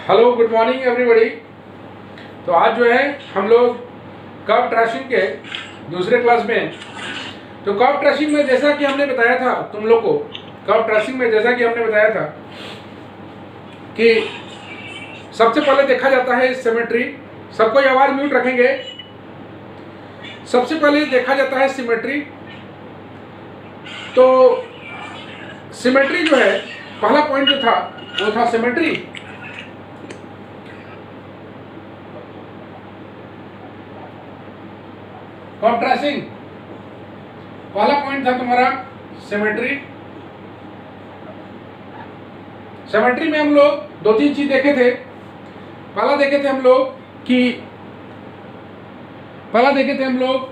Hello good morning everybody. तो आज जो है हम लोग कर्व ट्रेसिंग के दूसरे क्लास में। तो कर्व ट्रेसिंग में जैसा कि हमने बताया था तुम लोग को, कर्व ट्रेसिंग में जैसा कि हमने बताया था कि सबसे पहले देखा जाता है सिमेट्री। सबको आवाज़ म्यूट रखेंगे। सबसे पहले देखा जाता है सिमेट्री। तो सिमेट्री जो है पहला पॉइंट जो था वो था सिमेट्री। कर्व ट्रेसिंग पहला पॉइंट था तुम्हारा सिमेट्री। सिमेट्री में हम लोग दो तीन चीज देखे थे। पहला देखे थे हम लोग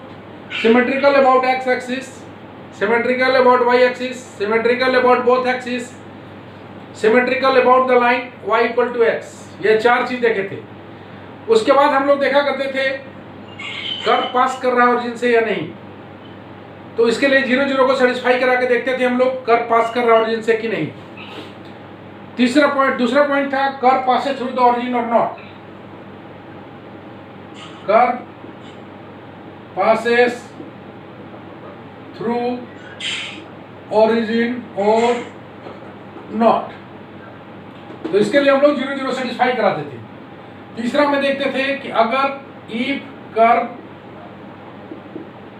symmetrical about x axis, symmetrical about y axis, symmetrical about both axis, symmetrical about the line y equal to x. ये चार चीज देखे थे। उसके बाद हम लोग देखा करते थे कर्व पास कर रहा है ओरिजिन से या नहीं। तो इसके लिए 0 0 को सेटिस्फाई करा के देखते थे हम लोग कर्व पास कर रहा है ओरिजिन से कि नहीं। दूसरा पॉइंट था curve passes through the origin और not. Curve passes through origin और नॉट। तो इसके लिए हम लोग 0 0 सेटिस्फाई कराते थे। तीसरा में देखते थे कि अगर if curve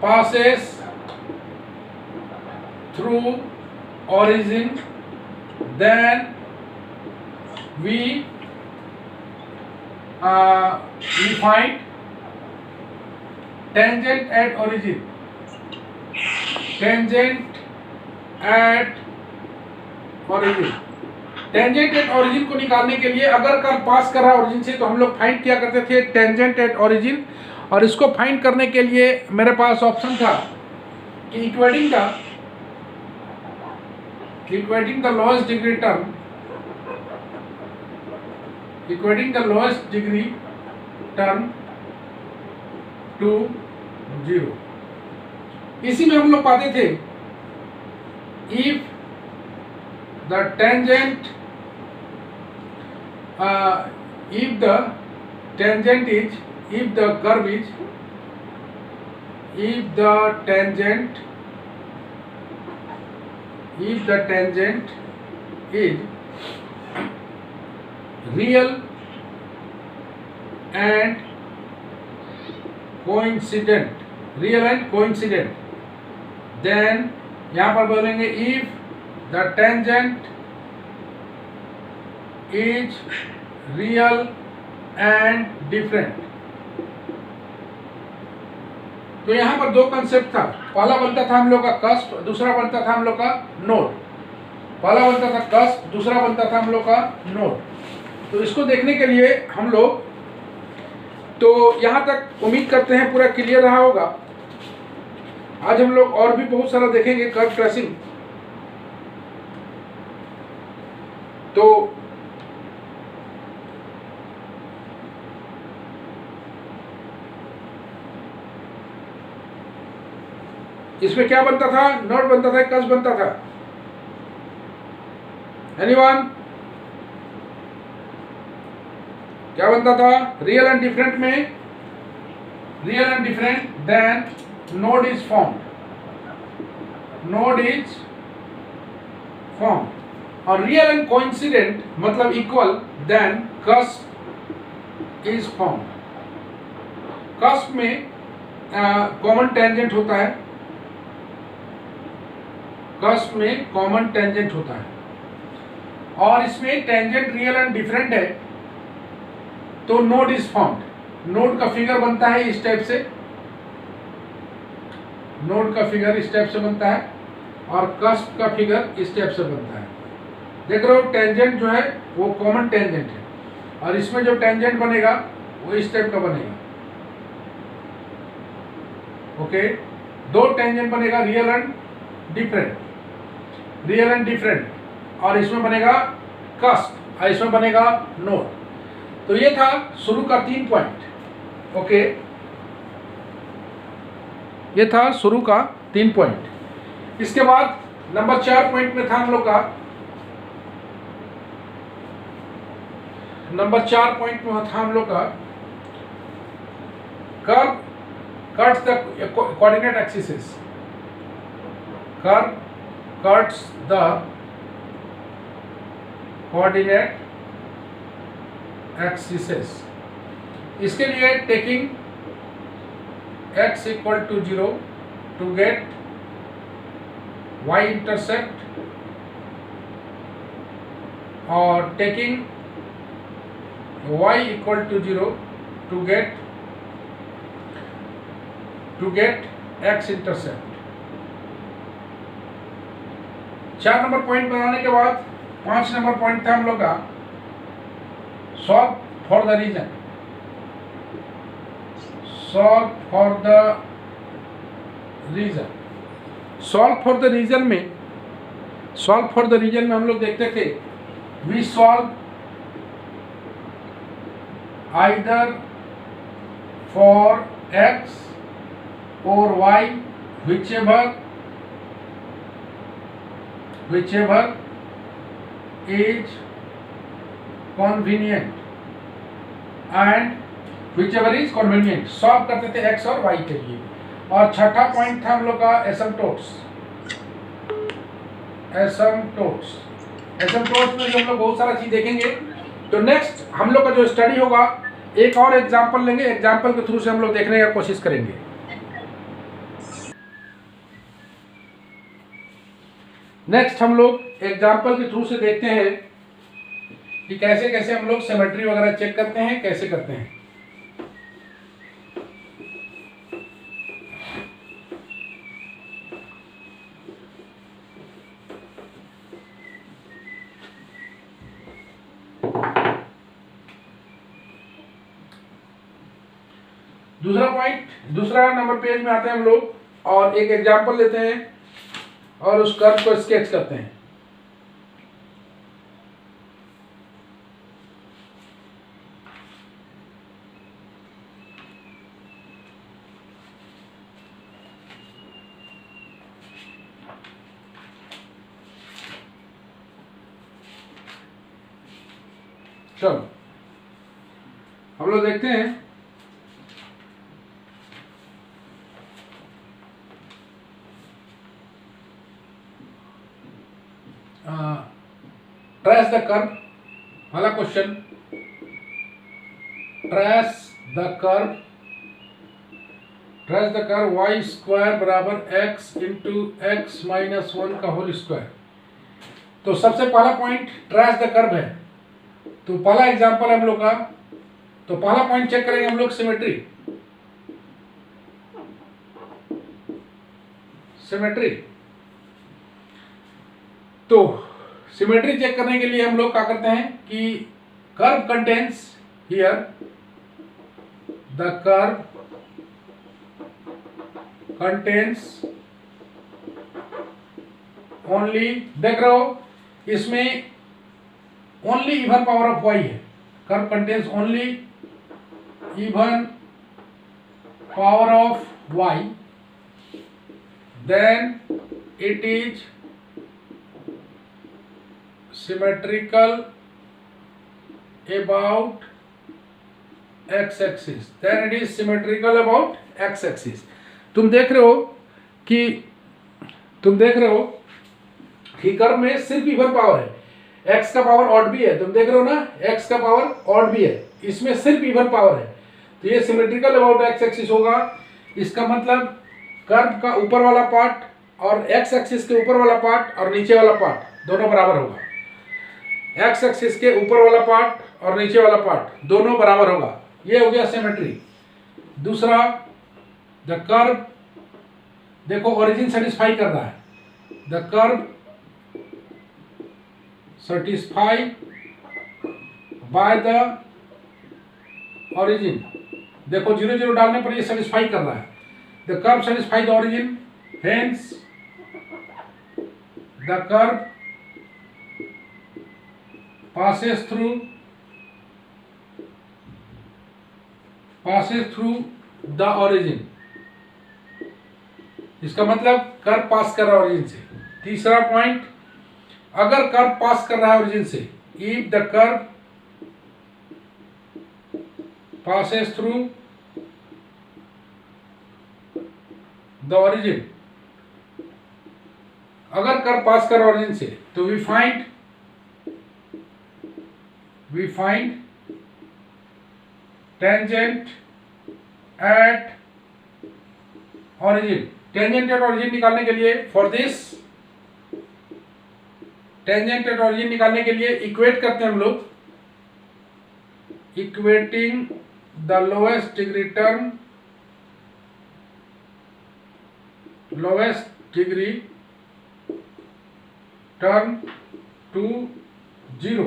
passes through origin then we find tangent at origin. Tangent at origin को निकालने के लिए अगर कर्व पास कर रहा है ओरिजिन से तो हम लोग फाइंड किया करते थे टेंजेंट एट ओरिजिन। और इसको फाइंड करने के लिए मेरे पास ऑप्शन था कि equating the lowest degree term to 0। इसी में हम लोग पाते थे if the tangent if the tangent is real and coincident, then यहाँ पर बोलेंगे if the tangent is real and different। तो यहाँ पर दो कंसेप्ट था। पहला बनता था हम लोग का कस्प, दूसरा बनता था हम लोग का नोड। पहला बनता था कस्प, दूसरा बनता था हम लोग का नोड। तो इसको देखने के लिए हम लोग तो यहाँ तक उम्मीद करते हैं पूरा क्लियर रहा होगा। आज हम लोग और भी बहुत सारा देखेंगे कर्व ट्रेसिंग। तो इसमें क्या बनता था? नोड बनता था, कस बनता था। एनीवन? क्या बनता था? रियल एंड डिफरेंट में देन नोड इज फॉर्म्ड। और रियल एंड कोइंसिडेंट मतलब equal then cusp is formed. Cusp में कॉमन टेंजेंट होता है। कस्प में कॉमन टेंजेंट होता है और इसमें टेंजेंट रियल एंड डिफरेंट है तो नोड इज फॉर्म्ड। नोड का फिगर बनता है इस टाइप से, नोड का फिगर इस टाइप से बनता है और कस्प का फिगर इस टाइप से बनता है। देख रहे हो टेंजेंट जो है वो कॉमन टेंजेंट है और इसमें जो टेंजेंट बनेगा वो इस टाइप का बनेगा। ओके, दो टेंजेंट बनेगा रियल एंड डिफरेंट और इसमें बनेगा कस्प और इसमें बनेगा नोड। तो ये था शुरू का 3 पॉइंट। ओके, ये था शुरू का 3 पॉइंट। इसके बाद नंबर 4 पॉइंट में था हम लोग का नंबर 4 पॉइंट में था हम लोग का curve cuts the coordinate axis, curve cuts the coordinate axis. इसके लिए taking x equal to 0 to get y intercept और taking y equal to 0 to get x intercept. 4 number point बनाने के बाद 5 नंबर पॉइंट था हम लोग का solve for the region. Solve for the region में हम लोग देखते थे we solve either for x और y whichever is convenient and whichever is convenient। Solve करते थे x और y के लिए। और छठा पॉइंट था हम लोग का एसिम्पटोट्स में हम लोग बहुत सारा चीज देखेंगे। तो नेक्स्ट हम लोग का जो स्टडी होगा एक और एग्जांपल लेंगे, एग्जांपल के थ्रू से हम लोग देखने का कोशिश करेंगे। नेक्स्ट हम लोग एग्जांपल के थ्रू से देखते हैं कि कैसे कैसे हम लोग सिमेट्री वगैरह चेक करते हैं, कैसे करते हैं। दूसरा नंबर पेज में आते हैं हम लोग और एक एग्जांपल लेते हैं और उस कर्व को स्केच करते हैं। चलो हम लोग देखते हैं ट्रेस द कर्व वाला question. Trace the curve y square बराबर x इंटू एक्स माइनस 1 का होल स्क्वायर। तो सबसे पहला पॉइंट ट्रेस द कर्व है, तो पहला एग्जांपल है हम लोग का। तो पहला पॉइंट चेक करेंगे हम लोग सिमेट्री। तो सिमेट्री चेक करने के लिए हम लोग क्या करते हैं कि curve contains here the curve contains only, देख रहे हो इसमें only even power of y है। Curve contains only even power of y, then it is symmetrical about x-axis, then it is symmetrical about x-axis। तुम देख रहे हो कि कर्व में सिर्फ इवन पावर है, x का पावर ऑड भी है। तुम देख रहे हो ना, x का पावर ऑड भी है, इसमें सिर्फ इवन पावर है। तो ये सिमेट्रिकल अबाउट x-axis होगा। इसका मतलब कर्व का ऊपर वाला पार्ट और x-axis के ऊपर वाला पार्ट और नीचे वाला पार्ट दोनों बराबर होगा। एक्स एक्सिस के ऊपर वाला पार्ट और नीचे वाला पार्ट दोनों बराबर होगा। ये हो गया सिमेट्री। दूसरा, द कर्व, देखो ओरिजिन सेटिस्फाई कर रहा है। The curve satisfy by the origin, देखो 0 0 डालने पर ये सेटिस्फाई कर रहा है। The curve satisfy the origin, hence the curve passes through the origin। इसका मतलब कर्व पास कर रहा है ओरिजिन से। तीसरा पॉइंट, अगर कर्व पास कर रहा है ओरिजिन से, if the curve passes through the origin. अगर कर्व पास कर origin से तो we find tangent at origin. Tangent at origin निकालने के लिए for this tangent at origin निकालने के लिए इक्वेट करते हैं हम लोग, equating the lowest degree term to 0।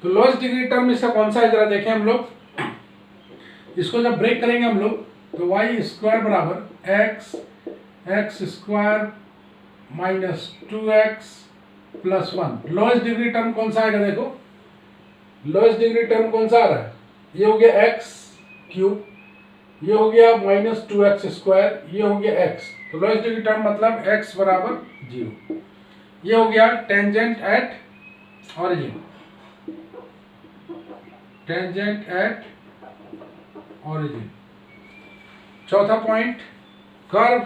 तो लोएस्ट डिग्री टर्म इसका कौन सा है जरा देखें हम लोग। इसको जब ब्रेक करेंगे हम लोग तो वाई स्क्वायर बराबर x square minus 2x plus 1। Lowest degree term कौन सा आएगा देखो, लोएस्ट डिग्री टर्म कौन सा आ रहा है, ये हो गया एक्स क्यूब, ये हो गया माइनस 2x स्क्वायर, ये हो गया x। तो लोएस्ट डिग्री टर्म मतलब x बराबर 0। ये हो गया tangent at origin, tangent at origin. चौथा point, curve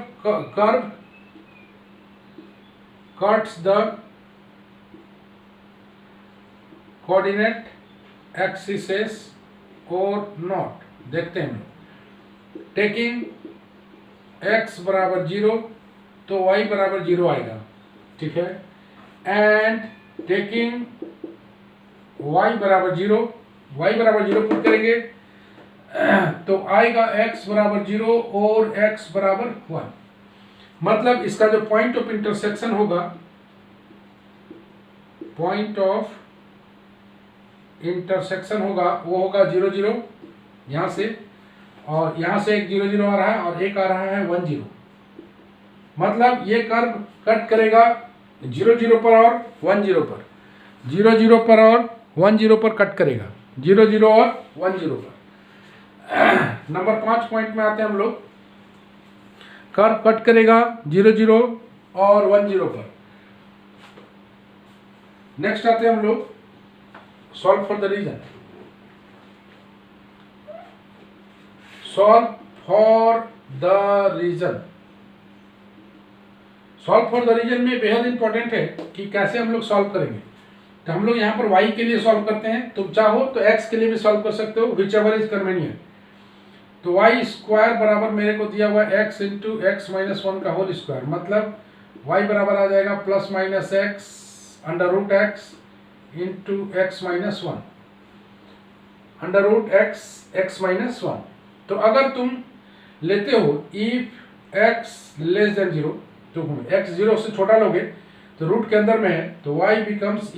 cuts the coordinate axis और नॉट। देखते हैं हम लोग, टेकिंग x बराबर 0 तो y बराबर 0 आएगा, ठीक है। एंड टेकिंग y बराबर 0 पुट करेंगे तो आएगा x बराबर 0 और x बराबर 1। मतलब इसका जो पॉइंट ऑफ इंटरसेक्शन होगा, पॉइंट ऑफ इंटरसेक्शन होगा वो होगा 0 0 यहाँ से, और यहाँ से एक 0 0 आ रहा है और एक आ रहा है 1 0। मतलब ये कर्व कट करेगा 0 0 पर और 1 0 पर, 0 0 पर और 1 0 पर कट करेगा, 0 0 और 1 0 पर। नंबर 5 पॉइंट में आते हैं हम लोग, कर्व कट करेगा 0 0 और 1 0 पर। नेक्स्ट आते हैं हम लोग, solve for the region. Solve for the region, solve for the region में बेहद इंपॉर्टेंट है कि कैसे हम लोग सॉल्व करेंगे। तो हम लोग यहाँ पर y के लिए सॉल्व करते हैं, तो चाहो तो x के लिए भी सॉल्व कर सकते हो, विच एवर इज कन्वीनियंट। तो y स्क्वायर बराबर मेरे को दिया हुआ x इंटू एक्स माइनस 1 का होल स्क्वायर, मतलब y बराबर आ जाएगा plus minus x under root x into x minus 1 under root x minus 1। तो अगर तुम लेते हो इफ x लेस देन 0, तो x 0 से छोटा लोगे तो रूट के अंदर में है, तो y becomes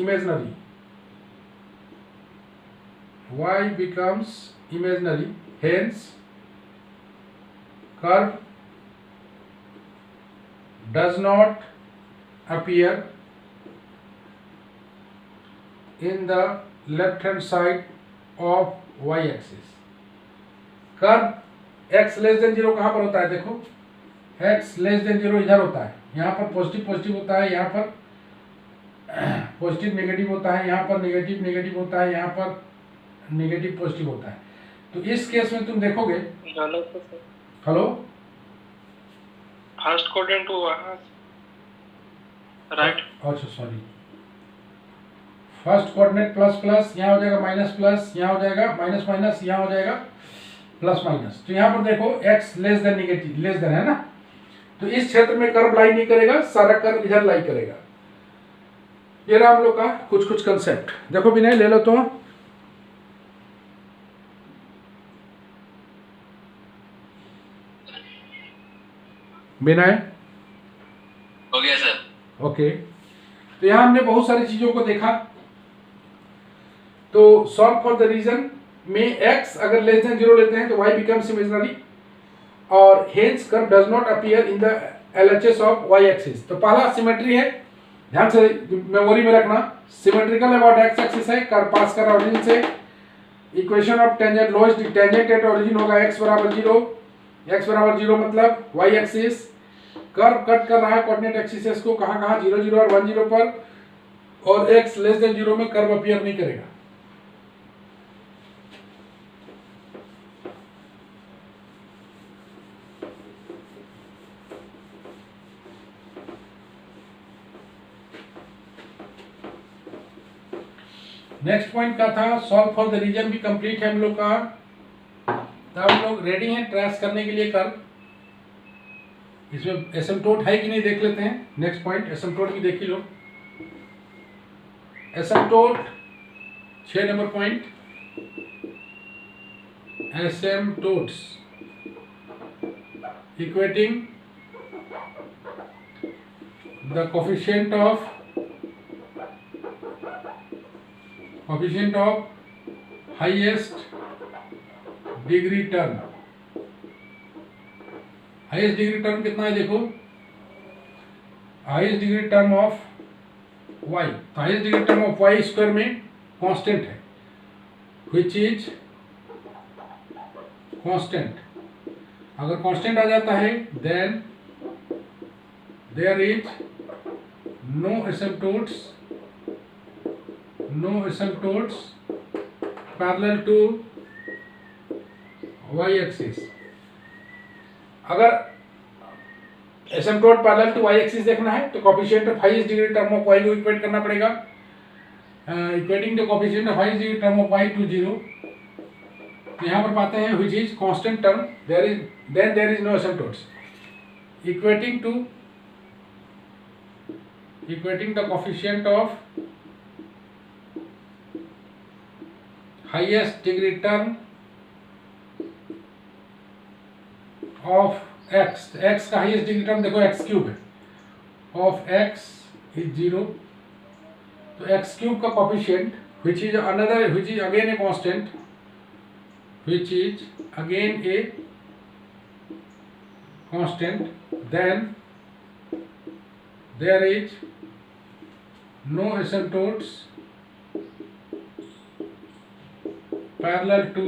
imaginary, hence curve does not appear in the left hand side of y axis. Curve x less than 0 कहाँ पर होता है, देखो x लेस देन 0 इधर होता है, यहाँ पर पॉजिटिव होता है, यहाँ पर पॉजिटिव नेगेटिव होता है, यहाँ पर नेगेटिव होता है, यहाँ पर नेगेटिव पॉजिटिव होता है। तो इस केस में तुम देखोगे, hello first coordinate to right, अच्छा sorry, first coordinate plus plus, यहाँ हो जाएगा माइनस प्लस, यहाँ हो जाएगा माइनस माइनस, यहाँ हो जाएगा प्लस माइनस। तो यहाँ पर देखो x less then negative, less than है ना, तो इस क्षेत्र में कर्व लाई नहीं करेगा, सारा कर्व इधर लाई करेगा। ये रहा हम लोग का कुछ कंसेप्ट। देखो विनय ले लो तो, विनय हो गया सर। ओके, तो यहाँ हमने बहुत सारी चीजों को देखा। तो सॉल्व फॉर द रीजन में x अगर लेस देन 0 लेते हैं तो y बिकम्स इमेजिनरी, और hence curve does not appear in the LHS of y axis. तो पहला सिमेट्री है, ध्यान से मेमोरी में रखना, सिमेट्रिकल अबाउट x एक्सिस है, कर्व पास कर ऑरिजिन से। Equation of tangent, lowest tangent at origin होगा x बराबर 0 मतलब y एक्सिस। कर्व कट कर रहा है कोऑर्डिनेट एक्सिस को, कहाँ 0 0 और 1 0 पर, और x लेस देन 0 में कर्व अपीयर नहीं करेगा। नेक्स्ट पॉइंट का था सॉल्व फॉर द रीजन भी कंप्लीट है हम लोग का। तो हम लोग रेडी हैं ट्रेस करने के लिए कल। इसमें एसिम्पटोट है कि नहीं देख लेते हैं। नेक्स्ट पॉइंट एसिम्पटोट भी देख ही लो। Asymptote 6 number point, asymptotes equating the coefficient of highest degree term. Highest degree term कितना है देखो, highest degree term of y, तो highest degree term of y square में कांस्टेंट है, विच इज कांस्टेंट। अगर कांस्टेंट आ जाता है then there is no asymptotes parallel to y axis. अगर asymptote parallel to y axis देखना है तो coefficient of highest degree term of y को इक्वेट करना पड़ेगा। Equating the coefficient of highest degree term of y to 0, तो यहाँ पर पाते हैं which is constant term, there is no asymptotes. Equating the coefficient of highest degree term of x, x का highest degree term देखो x cube है, of x is 0, तो x cube का coefficient which is again a constant, then there is no asymptotes parallel to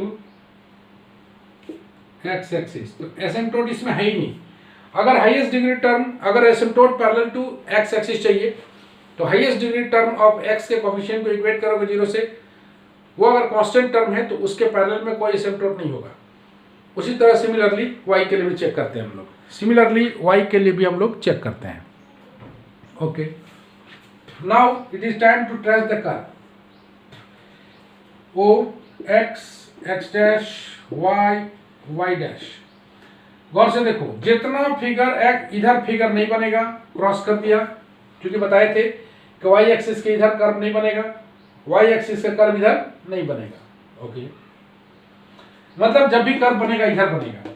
x axis. तो asymptote इसमें है ही नहीं। अगर हाईएस्ट डिग्री टर्म, अगर asymptote parallel to x axis चाहिए तो highest degree term of x के कोफिशिएंट को इक्वेट करोगे 0 से, वो अगर कांस्टेंट टर्म है तो उसके पैरेलल में कोई एसिम्पटोट नहीं होगा। उसी तरह सिमिलरली वाई के लिए भी चेक करते हैं हम लोग, okay. Now it is time to trace the curve O x x dash y y dash. गौर से देखो, जितना फिगर इधर फिगर नहीं बनेगा, क्रॉस कर दिया, क्योंकि बताए थे कि वाई एक्सिस के इधर कर्व नहीं बनेगा, वाई एक्सिस का कर्व इधर नहीं बनेगा, ओके। मतलब जब भी कर्व बनेगा इधर बनेगा।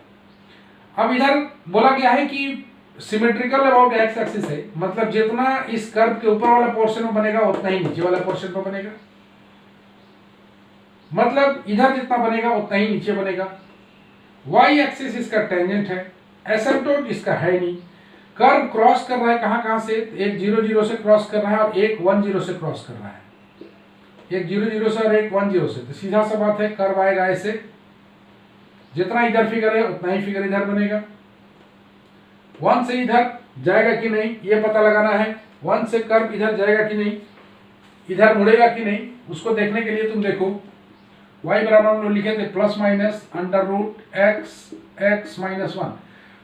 अब इधर बोला गया है कि सिमेट्रिकल अबाउट एक्स एक्सिस है, मतलब जितना इस कर्व के ऊपर वाला पोर्शन में बनेगा उतना ही नीचे वाला पोर्शन में बनेगा। मतलब इधर जितना बनेगा उतना ही नीचे बनेगा। वाई एक्सिस इसका टेंजेंट है, एसिम्पटोट इसका है नहीं। कर्व क्रॉस कर रहा है कहां से, एक 0 0 से क्रॉस कर रहा है और एक 1 0 से क्रॉस कर रहा है, एक 0 0 से और एक 1 0 से। तो सीधा सा बात है, कर्व आएगा ऐसे, जितना इधर फिगर है उतना ही फिगर इधर बनेगा। 1 से इधर जाएगा कि नहीं ये पता लगाना है, 1 से कर्व इधर जाएगा कि नहीं, इधर मुड़ेगा कि नहीं, उसको देखने के लिए तुम देखो y बराबर हम लोग लिखे थे plus minus under root x minus 1।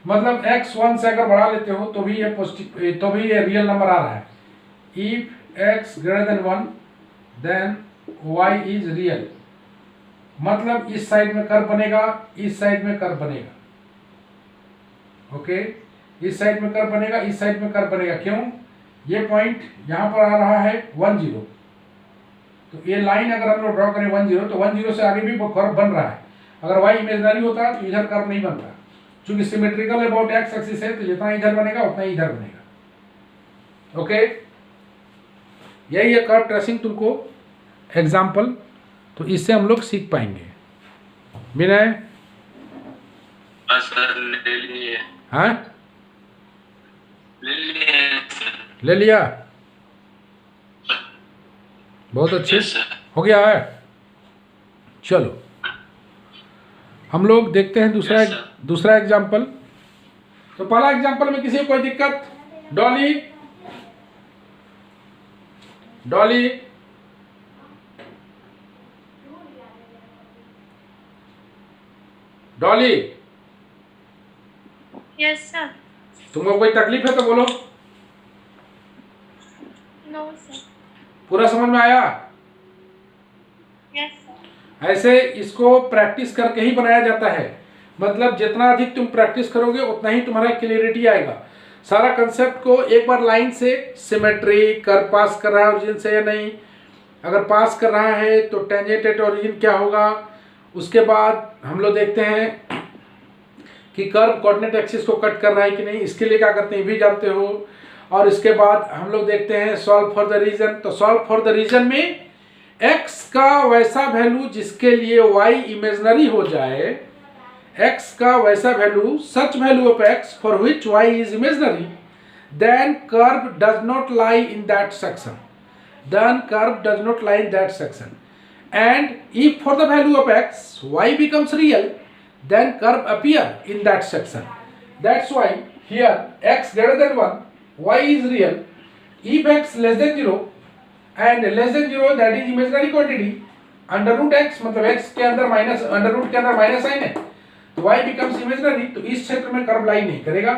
मतलब x 1 से अगर बढ़ा लेते हो तो भी ये पॉजिटिव, तो भी ये रियल नंबर आ रहा है। If x greater than 1 then y is real. मतलब इस साइड में कर्व बनेगा, इस साइड में कर्व बनेगा, ओके। इस साइड में कर्व बनेगा, इस साइड में कर्व बनेगा। क्यों? ये पॉइंट यहाँ पर आ रहा है 1 0, तो ये लाइन अगर हम लोग ड्रॉ करें 1 0, तो 1 0 से आगे भी कर्व बन रहा है। अगर y इमेजिनरी होता तो इधर कर्व नहीं बनता, क्योंकि सिमेट्रिकल अबाउट एक्स एक्सिस है, तो जितना इधर बनेगा उतना ही इधर बनेगा, ओके। यही है कर्व ट्रेसिंग तुमको एग्जाम्पल, तो इससे हम लोग सीख पाएंगे। विनय हाँ ले लिया, बहुत अच्छे हो गया है। चलो हम लोग देखते हैं दूसरा एग्जाम्पल। तो पहला एग्जाम्पल में किसी को कोई दिक्कत? Dolly yes sir. तुमको कोई तकलीफ है तो बोलो। No sir. पूरा समझ में आया? ऐसे इसको प्रैक्टिस करके ही बनाया जाता है, मतलब जितना अधिक तुम प्रैक्टिस करोगे उतना ही तुम्हारा क्लियरिटी आएगा। सारा कंसेप्ट को एक बार लाइन से, सिमेट्री, कर्व पास कर रहा है ओरिजिन से या नहीं, अगर पास कर रहा है तो टेंजेंट एट ओरिजिन क्या होगा। उसके बाद हम लोग देखते हैं कि कर्व कोऑर्डिनेट एक्सिस को कट कर रहा है कि नहीं, इसके लिए क्या करते हैं भी जानते हो। और इसके बाद हम लोग देखते हैं सॉल्व फॉर द रीजन। तो सॉल्व फॉर द रीजन में x का वैसा वैल्यू जिसके लिए y इमेजिनरी हो जाए, x का वैसा value, such value of x for which y is imaginary, then curve does not lie in that section, then curve does not lie in that section. And if for the value of x y becomes real, then curve appear in that section. That's why here x greater than 1, y is real. If x less than 0 and less than 0 that is imaginary quantity, under root x मतलब x के अंदर minus, under root के अंदर minus sign है, तो y becomes imaginary, तो इस क्षेत्र में कर्व लाई नहीं करेगा।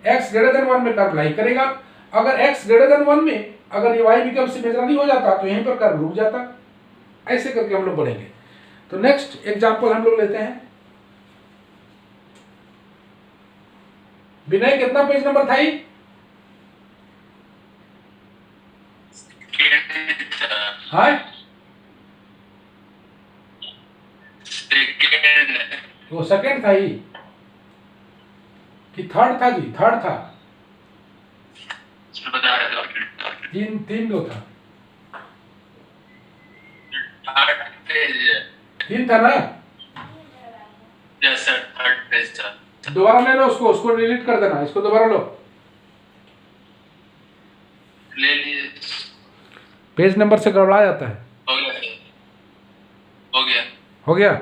x greater than 1 में कर्व लाई करेगा। अगर x greater than 1 में अगर ये y becomes imaginary हो जाता तो यहीं पर कर्व रुक जाता। ऐसे करके हम लोग बढ़ेंगे। तो नेक्स्ट एग्जांपल हम लोग लेते हैं। विनय कितना पेज नंबर था ये? हाँ वो सेकंड था ही कि थर्ड था जी? थर्ड था, तीन दो था, तीन था ना? दोबारा ले लो उसको, उसको डिलीट कर देना, इसको दोबारा लो, ले लीजिए। पेज नंबर से गड़बड़ा जाता है। हो गया, हो गया, हो गया।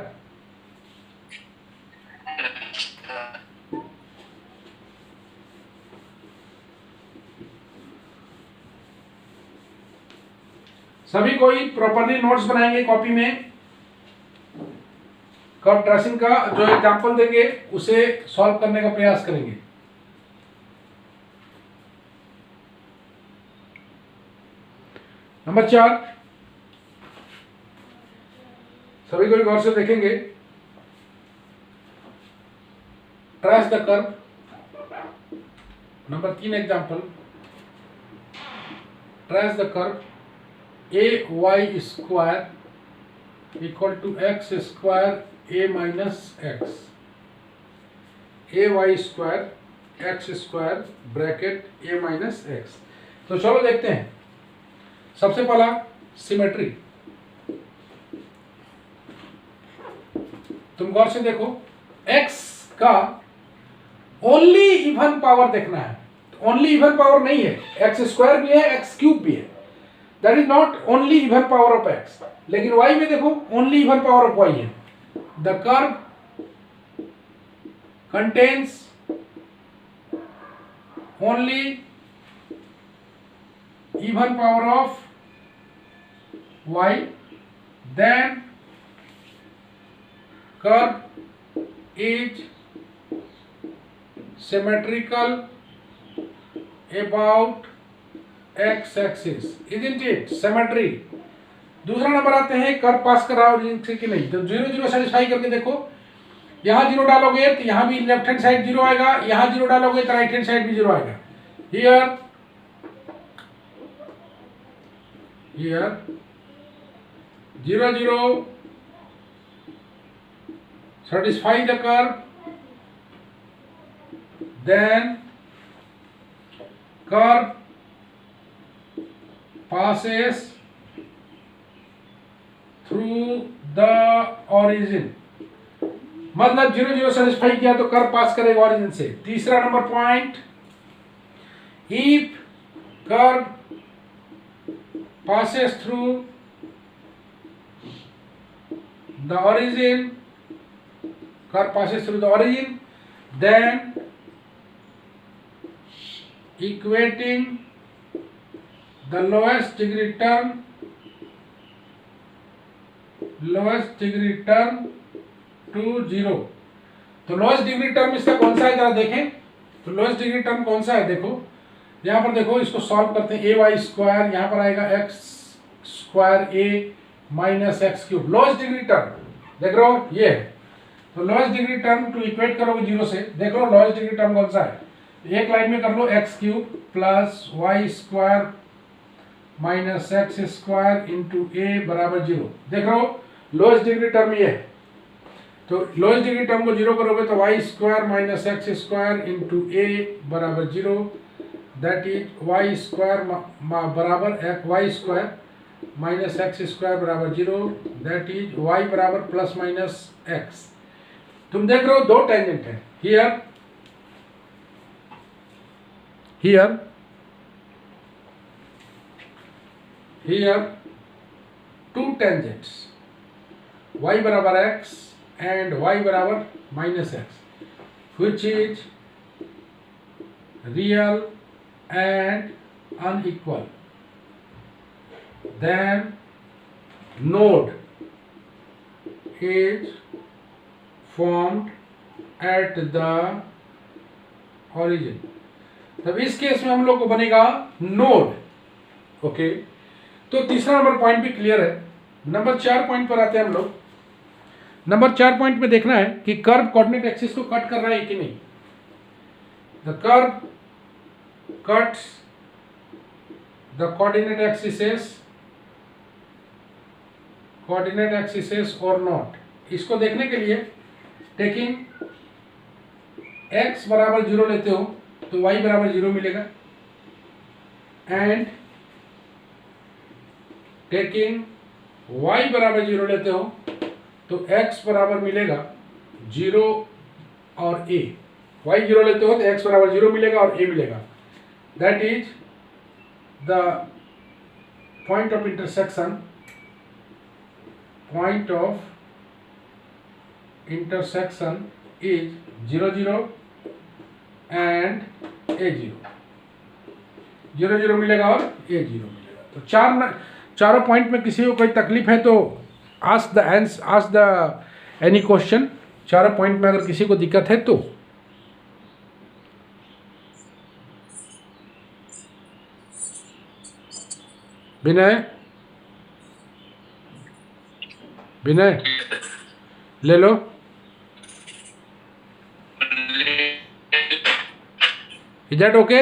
सभी कोई प्रॉपर्ली नोट्स बनाएंगे कॉपी में, कर्व ट्रेसिंग का जो एग्जांपल देंगे उसे सॉल्व करने का प्रयास करेंगे। नंबर 4, सभी कोई गौर से देखेंगे। Trace the curve. Number 3 example, trace the curve ay square equal to x square a minus x, ay square x square bracket a minus x. तो चलो देखते हैं। सबसे पहला सिमेट्री, तुम गौर से देखो, x का ओनली इवन पावर देखना है। तो ओनली इवन पावर नहीं है, एक्स स्क्वायर भी है, एक्स क्यूब भी है, that is not only even power of x. लेकिन y में देखो only even power of y है। The curve contains only even power of y, then curve is symmetrical about x axis, isn't it? Symmetry। दूसरा number आते हैं, curve pass कर रहा है कि नहीं। तो 0 0 सेटिस्फाई करके देखो, यहाँ 0 डालोगे तो यहाँ भी लेफ्ट हैंड साइड 0 आएगा, यहाँ 0 डालोगे तो राइट हैंड साइड भी 0 आएगा। Here here 0 0 satisfy the curve, then curve passes through the origin। मतलब 0 0 सेटिस्फाई किया तो कर्व पास करेगा ओरिजिन से। तीसरा number point, if curve passes through the origin, curve passes through the origin, then equating the lowest degree term to 0। तो lowest degree term इसका कौन सा है जरा देखें। तो लोएस्ट डिग्री टर्म कौन सा है, देखो यहाँ पर, देखो इसको सॉल्व करते हैं। ए वाई स्क्वायर यहाँ पर आएगा x square a minus x cube. Lowest degree term देख रहे हो ये है, तो lowest degree term to equate करोगे जीरो से, देख लो लोएस्ट डिग्री टर्म कौन सा है, एक लाइन में कर लो x cube plus y square minus x square into a बराबर जीरो। देख रहे हो लोएस्ट डिग्री टर्म ये है, तो लोएस्ट डिग्री टर्म को जीरो करोगे तो y square minus x square into a बराबर zero, that is y square बराबर y square minus x square बराबर जीरो, दैट इज वाई बराबर प्लस माइनस एक्स। तुम देख रहे हो दो टेंजेंट है, here two tangents, y बराबर x and y बराबर minus x, which is real and unequal, then node is formed at the origin। तब इस केस में हम लोग को बनेगा नोड। ओके, तो तीसरा नंबर पॉइंट भी क्लियर है। नंबर 4 पॉइंट पर आते हैं हम लोग। नंबर 4 पॉइंट में देखना है कि कर्व कोऑर्डिनेट एक्सिस को कट कर रहा है कि नहीं। The curve cuts the coordinate axes और नॉट। इसको देखने के लिए टेकिंग x बराबर 0 लेते हो तो y बराबर 0 मिलेगा, एंड टेकिंग y बराबर 0 लेते हो तो x बराबर मिलेगा 0 और a। y 0 लेते हो तो x बराबर 0 मिलेगा और a मिलेगा। That is the point of intersection is 0 0 and a 0। 0 0 मिलेगा और a 0 मिलेगा। तो चारों पॉइंट में किसी को कोई तकलीफ है तो आस्क द एनी क्वेश्चन। चारों पॉइंट में अगर किसी को दिक्कत है तो विनय ले लो। Is that okay?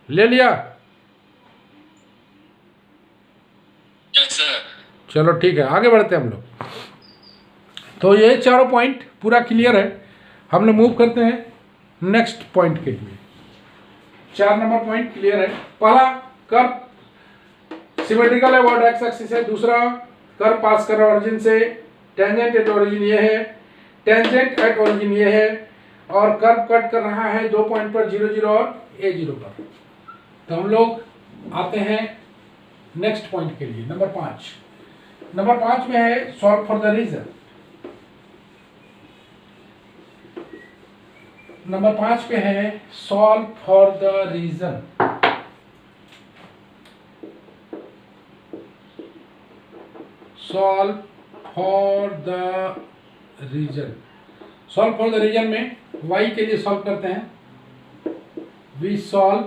ले लिया? Yes sir. चलो ठीक है, आगे बढ़ते हैं हम लोग। तो ये चारों पॉइंट पूरा क्लियर है। हम लोग मूव करते हैं नेक्स्ट पॉइंट के लिए। 4 नंबर पॉइंट क्लियर है। पहला कर्व सिमेट्रिकल है अबाउट एक्स एक्सिस है। दूसरा कर्व पास कर रहा है ओरिजिन से, टेंजेंट एट ओरिजिन ये है, टेंजेंट एट ओरिजिन ये है, और कर्व कट कर रहा है 2 पॉइंट पर 0 0 और a 0 पर। तो हम लोग आते हैं नेक्स्ट पॉइंट के लिए, नंबर 5। नंबर 5 में है solve for the region. Number 5 पे है solve for the region. Solve for the region. Solve for the region में y के लिए सॉल्व करते हैं। We solve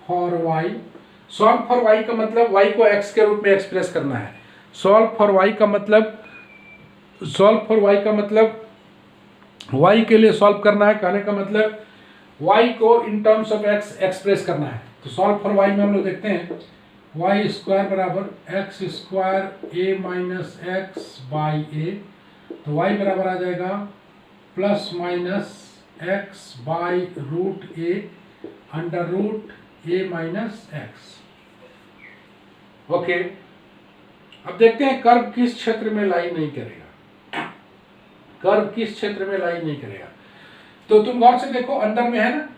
for y। Solve for y का मतलब y को x के रूप में एक्सप्रेस करना है। सॉल्व फॉर y का मतलब y के लिए सॉल्व करना है। कहने का मतलब y को in terms of x express करना है। तो सॉल्व फॉर y में हम लोग देखते हैं वाई स्क्वायर बराबर x square a minus x by a. तो y बराबर आ जाएगा plus minus x by root a under root a minus x. Okay, अब देखते हैं कर्व किस क्षेत्र में लाई नहीं करेगा। कर्व किस क्षेत्र में लाई नहीं करेगा, तो तुम गौर से देखो, अंदर में है ना,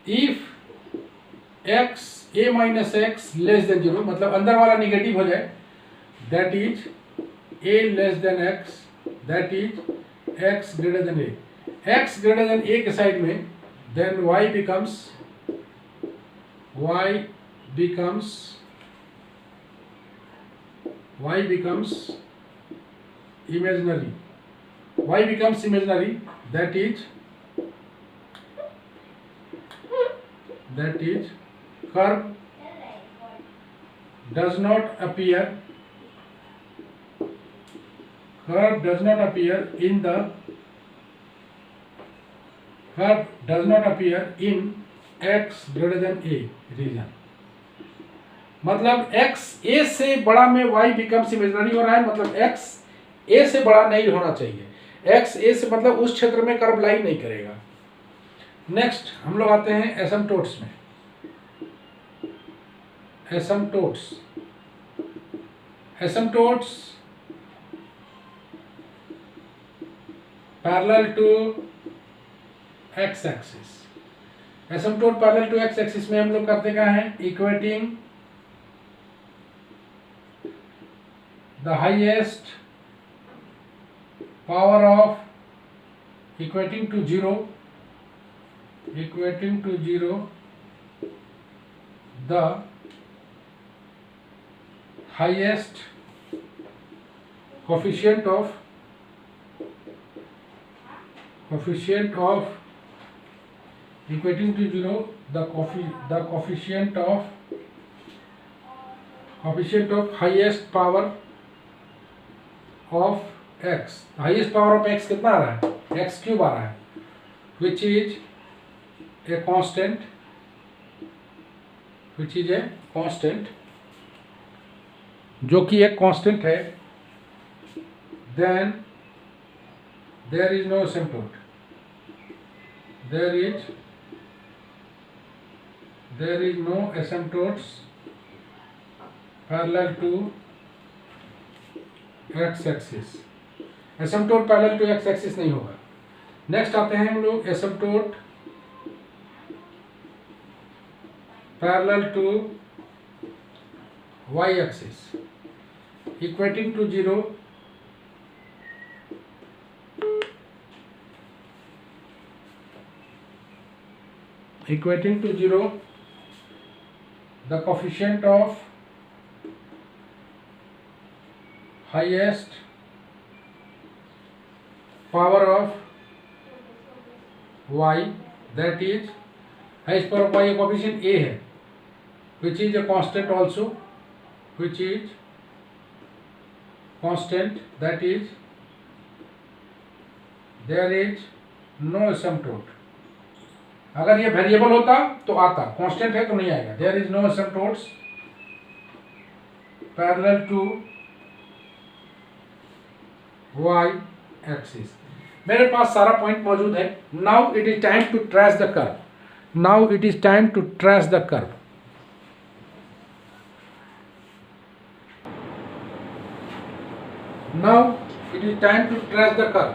if x a minus x less than 0, मतलब अंदर वाला निगेटिव हो जाए, that is a less than x, that is x greater than a. X greater than a के साइड में, then y becomes imaginary. Y becomes imaginary, that is curve does not appear curve does not appear in the curve does not appear in x greater than a region। मतलब x a से बड़ा में y becomes imaginary हो रहा है, मतलब x a से बड़ा नहीं होना चाहिए। x a से मतलब उस क्षेत्र में कर्व लाई नहीं करेगा। नेक्स्ट हम लोग आते हैं एसिम्पटोट्स में। Asymptotes parallel to x axis. Asymptote parallel to x axis में हम लोग करते क्या हैं, equating the highest power of equating to zero the highest coefficient of equating to zero the coefficient of highest power of x। Highest power of x कितना आ रहा है, x cube आ रहा है, which is a constant, जो कि एक constant है। then there is no asymptote, there is no asymptotes parallel to x axis। Asymptote parallel to x axis नहीं होगा। नेक्स्ट आते हैं हम लोग asymptote parallel to y axis equating to zero the coefficient of highest power of y, that is highest power of y coefficient a है, which is a constant also, that is there is no asymptote। अगर ये variable होता तो आता, constant है तो नहीं आएगा। there is no asymptotes parallel to y axis। मेरे पास सारा पॉइंट मौजूद है। Now it is time to trace the curve. Now it is time to trace the curve. Now it is time to trace the curve.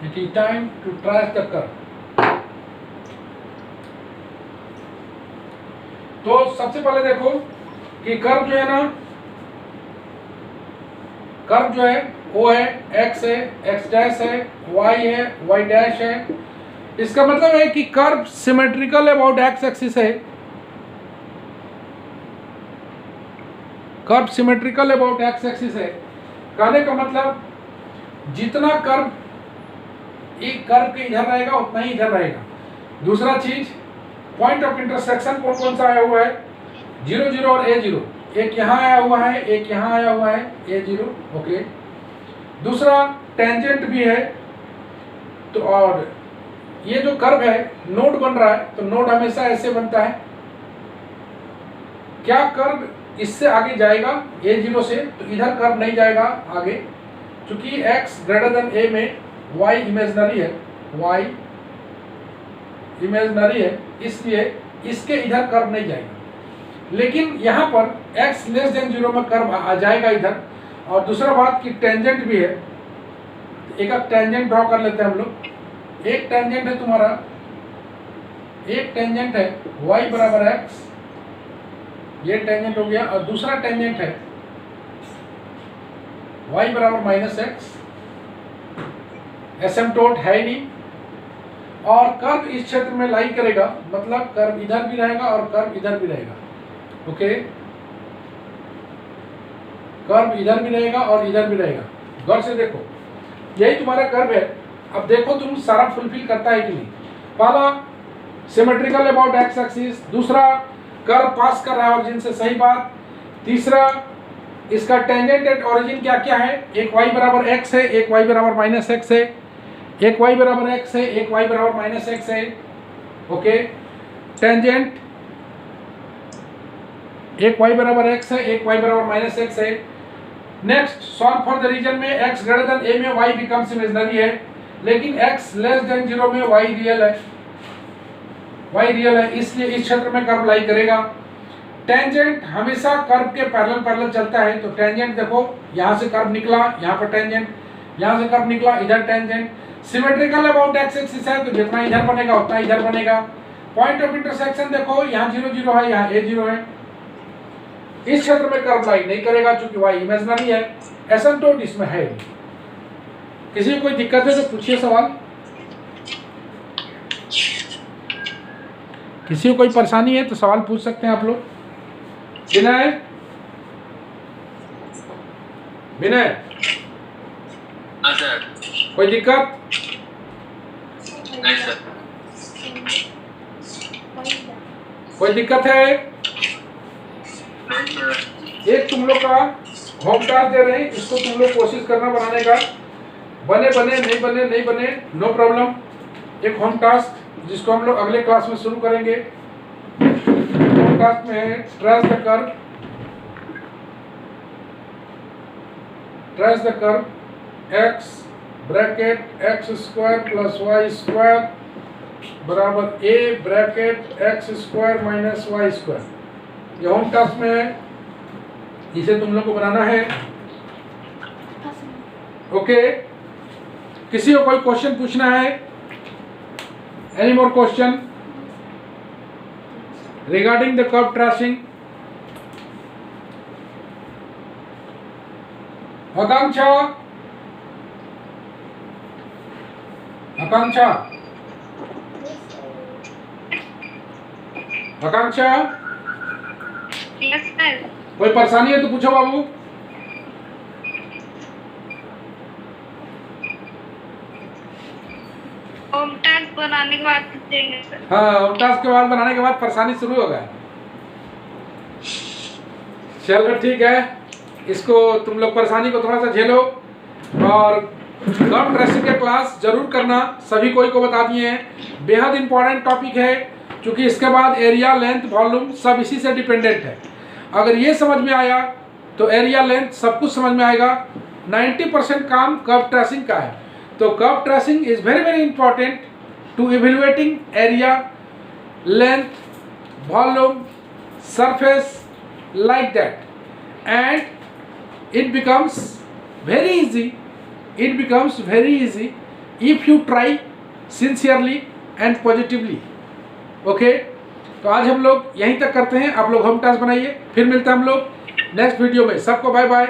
It is time to trace the curve। तो सबसे पहले देखो कि curve जो है ना, curve जो है वो है x है, x डैश है, y है, y डैश है। इसका मतलब है कि curve symmetrical about x axis है। Curve symmetrical about x axis है। कहने का मतलब जितना कर्व एक कर्व के इधर रहेगा उतना ही इधर रहेगा। दूसरा चीज, पॉइंट ऑफ इंटरसेक्शन कौन कौन सा आया हुआ है, 0 0 और a0। एक यहाँ आया हुआ है, एक यहाँ आया हुआ है, a0, ओके। दूसरा टेंजेंट भी है। तो और ये जो कर्व है नोड बन रहा है, तो नोड हमेशा ऐसे बनता है। क्या कर्व इससे आगे जाएगा a0 से, तो इधर कर्व नहीं जाएगा आगे, क्योंकि x ग्रेटर देन a में y इमेजनरी है, y इमेजनरी है, इसलिए इसके इधर कर्व नहीं जाएगा। लेकिन यहाँ पर x लेस देन 0 में कर्व आ जाएगा इधर। और दूसरा बात कि टेंजेंट भी है। एक टेंजेंट ड्रॉ कर लेते हैं हम लोग। एक टेंजेंट है तुम्हारा, एक टेंजेंट है y बराबर x, ये टेंजेंट हो गया। और दूसरा टेंजेंट है y बराबर माइनस एक्स। एसिम्पटोट है ही नहीं। और कर्व इस क्षेत्र में लाई करेगा, मतलब कर्व इधर भी रहेगा और कर्व इधर भी रहेगा, ओके। कर्व इधर भी रहेगा और इधर भी रहेगा। गौर से देखो, यही तुम्हारा कर्व है। अब देखो तुम सारा फुलफिल करता है कि नहीं। पहला सिमेट्रिकल अबाउट एक्स एक्सिस, दूसरा कर्व पास कर रहा है ओरिजिन से, सही बात। तीसरा इसका टेंजेंट एट ओरिजिन क्या क्या है, एक y बराबर x है, एक y बराबर माइनस x है, एक y बराबर x है, एक y बराबर माइनस x है। ओके, टेंजेंट एक y बराबर x है, एक y बराबर माइनस x है। Next solve for the region में x ग्रेटर देन a में y बिकम्स इमेजिनरी है, लेकिन x लेस देन 0 में y रियल है, y रियल है, इसलिए इस क्षेत्र में कर्व लाई करेगा। टेंजेंट हमेशा कर्व के पैरेलल चलता है, तो टेंजेंट देखो यहाँ से कर्व निकला, यहाँ पर टेंजेंट, यहाँ से कर्व निकला, इधर tangent. Symmetrical about x axis है, तो जितना इधर बनेगा उतना इधर बनेगा। पॉइंट ऑफ इंटरसेक्शन देखो, यहाँ 0 0 है, यहाँ a 0 है। इस क्षेत्र में कर्व लाई नहीं करेगा क्योंकि y इमेजिनरी है, एसिम्प्टोट इसमें है। किसी को कोई दिक्कत है तो पूछिए सवाल। किसी को कोई परेशानी है तो सवाल पूछ सकते हैं आप लोग। विनय, विनय, हाँ सर। कोई दिक्कत? नहीं सर। कोई दिक्कत है? नहीं सर। एक तुम लोग का होम टास्क दे रहे हैं, इसको तुम लोग कोशिश करना बनाने का। बने बने नहीं बने नहीं बने नो प्रॉब्लम। एक होम टास्क जिसको हम लोग अगले क्लास में शुरू करेंगे। होम टास्क में है trace the curve, trace the curve x bracket x square plus y square बराबर a bracket x square minus y square. ये होम टास्क में है, इसे तुम लोग को बनाना है। ओके, किसी को कोई क्वेश्चन पूछना है? Any more question regarding the curve tracing? Akanksha, Akanksha, Akanksha, yes sir. कोई परेशानी है तो पूछो बाबू। होम टास्क बनाने के बाद पूछेंगे सर। हाँ, होम टास्क के बाद बनाने के बाद परेशानी शुरू होगा। चलो ठीक है, इसको तुम लोग परेशानी को थोड़ा सा झेलो और कर्व ट्रेसिंग के क्लास जरूर करना। सभी को बता दिए हैं, बेहद इंपॉर्टेंट टॉपिक है क्योंकि इसके बाद एरिया, लेंथ, वॉल्यूम सब इसी से डिपेंडेंट है। अगर ये समझ में आया तो एरिया, लेंथ सब कुछ समझ में आएगा। 90% काम कर्व ट्रेसिंग का है। तो curve tracing is very very important to evaluating area, length, volume, surface like that, and it becomes very easy, it becomes very easy if you try sincerely and positively. okay, तो आज हम लोग यहीं तक करते हैं। आप लोग होम टास्क बनाइए, फिर मिलते हैं हम लोग नेक्स्ट वीडियो में। सबको बाय बाय।